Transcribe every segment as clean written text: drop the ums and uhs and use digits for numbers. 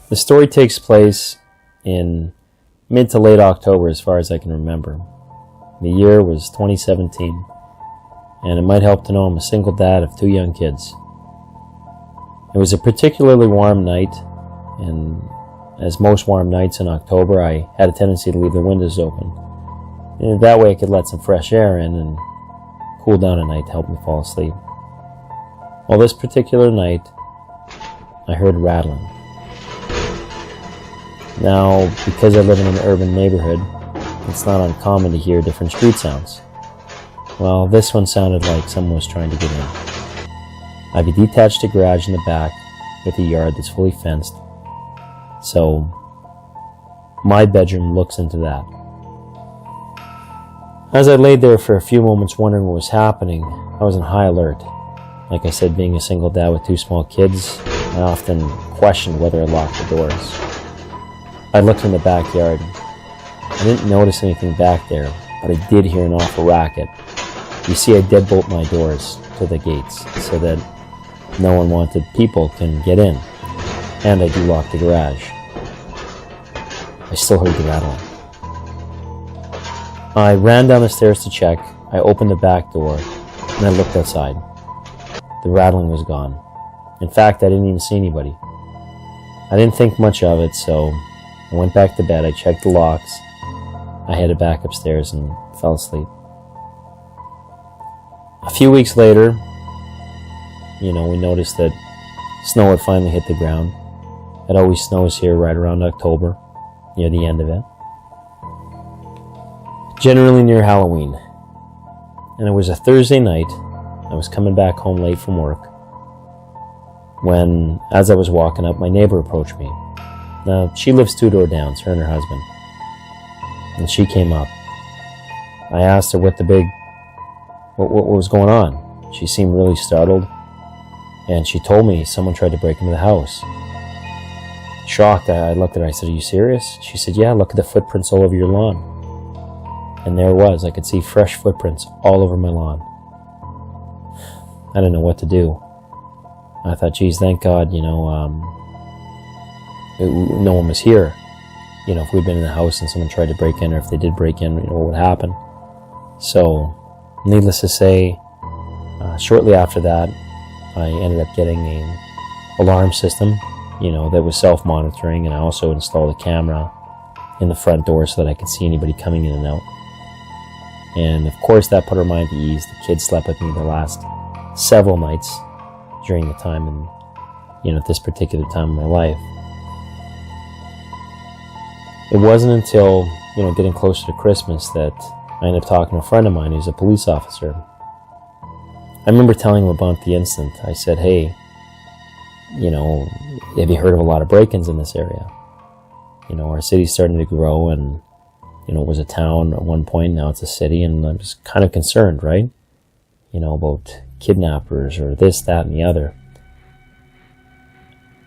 The story takes place in mid to late October as far as I can remember. The year was 2017, and it might help to know I'm a single dad of 2 young kids. It was a particularly warm night, and as most warm nights in October, I had a tendency to leave the windows open. And that way I could let some fresh air in and cool down at night to help me fall asleep. Well, this particular night, I heard rattling. Now, because I live in an urban neighborhood, it's not uncommon to hear different street sounds. Well, this one sounded like someone was trying to get in. I have a detached garage in the back with a yard that's fully fenced, so my bedroom looks into that. As I laid there for a few moments wondering what was happening, I was on high alert. Like I said, being a single dad with 2 small kids, I often questioned whether I locked the doors. I looked in the backyard. I didn't notice anything back there, but I did hear an awful racket. You see, I deadbolt my doors to the gates so that no unwanted people can get in, and I do lock the garage. I still heard the rattling. I ran down the stairs to check. I opened the back door, and I looked outside. The rattling was gone. In fact, I didn't even see anybody. I didn't think much of it, so I went back to bed. I checked the locks. I headed back upstairs and fell asleep. A few weeks later, we noticed that snow had finally hit the ground. It always snows here right around October, near the end of it. Generally near Halloween. And it was a Thursday night. I was coming back home late from work when, as I was walking up, my neighbor approached me. Now, she lives 2 doors down, it's her and her husband. And she came up. I asked her what was going on. She seemed really startled, and she told me someone tried to break into the house. Shocked, I looked at her. I said, "Are you serious?" She said, "Yeah, look at the footprints all over your lawn." And there it was. I could see fresh footprints all over my lawn. I didn't know what to do. I thought, geez, thank God, no one was here. If we'd been in the house and someone tried to break in, or if they did break in, what would happen? So, needless to say, shortly after that, I ended up getting an alarm system, that was self-monitoring, and I also installed a camera in the front door so that I could see anybody coming in and out. And of course, that put her mind at ease. The kids slept with me the last several nights during the time, and this particular time of my life. It wasn't until, getting closer to Christmas that I ended up talking to a friend of mine who's a police officer. I remember telling him about the incident. I said, "Hey, have you heard of a lot of break-ins in this area? Our city's starting to grow, and, it was a town at one point, now it's a city, and I was kind of concerned, right? About kidnappers or this, that, and the other."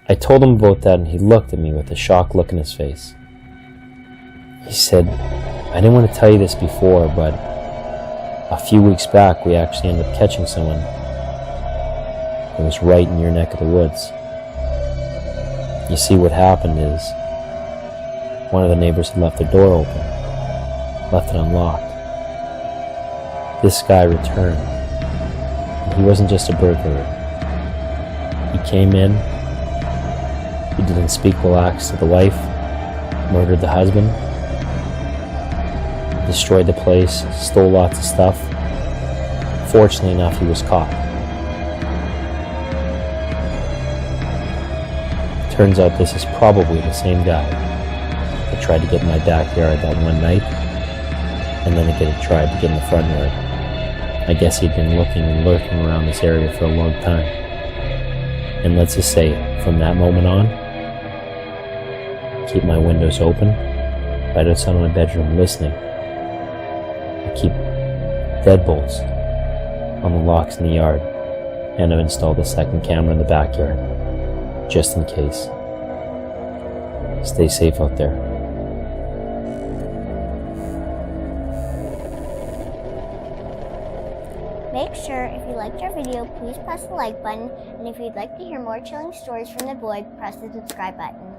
I told him about that, and he looked at me with a shocked look in his face. He said, "I didn't want to tell you this before, but a few weeks back, we actually ended up catching someone. It was right in your neck of the woods. You see, what happened is one of the neighbors had left their door open, left it unlocked. This guy returned, and he wasn't just a burglar. He came in, he did unspeakable acts to the wife, murdered the husband, destroyed the place, stole lots of stuff. Fortunately enough, he was caught. Turns out this is probably the same guy that tried to get in my backyard that one night, and then again tried to get in the front yard. I guess he'd been looking and lurking around this area for a long time. And let's just say, from that moment on, keep my windows open, right outside my bedroom listening. I keep deadbolts on the locks in the yard, and I've installed a second camera in the backyard, just in case. Stay safe out there. Make sure, if you liked our video, please press the like button, and if you'd like to hear more chilling stories from the void, press the subscribe button.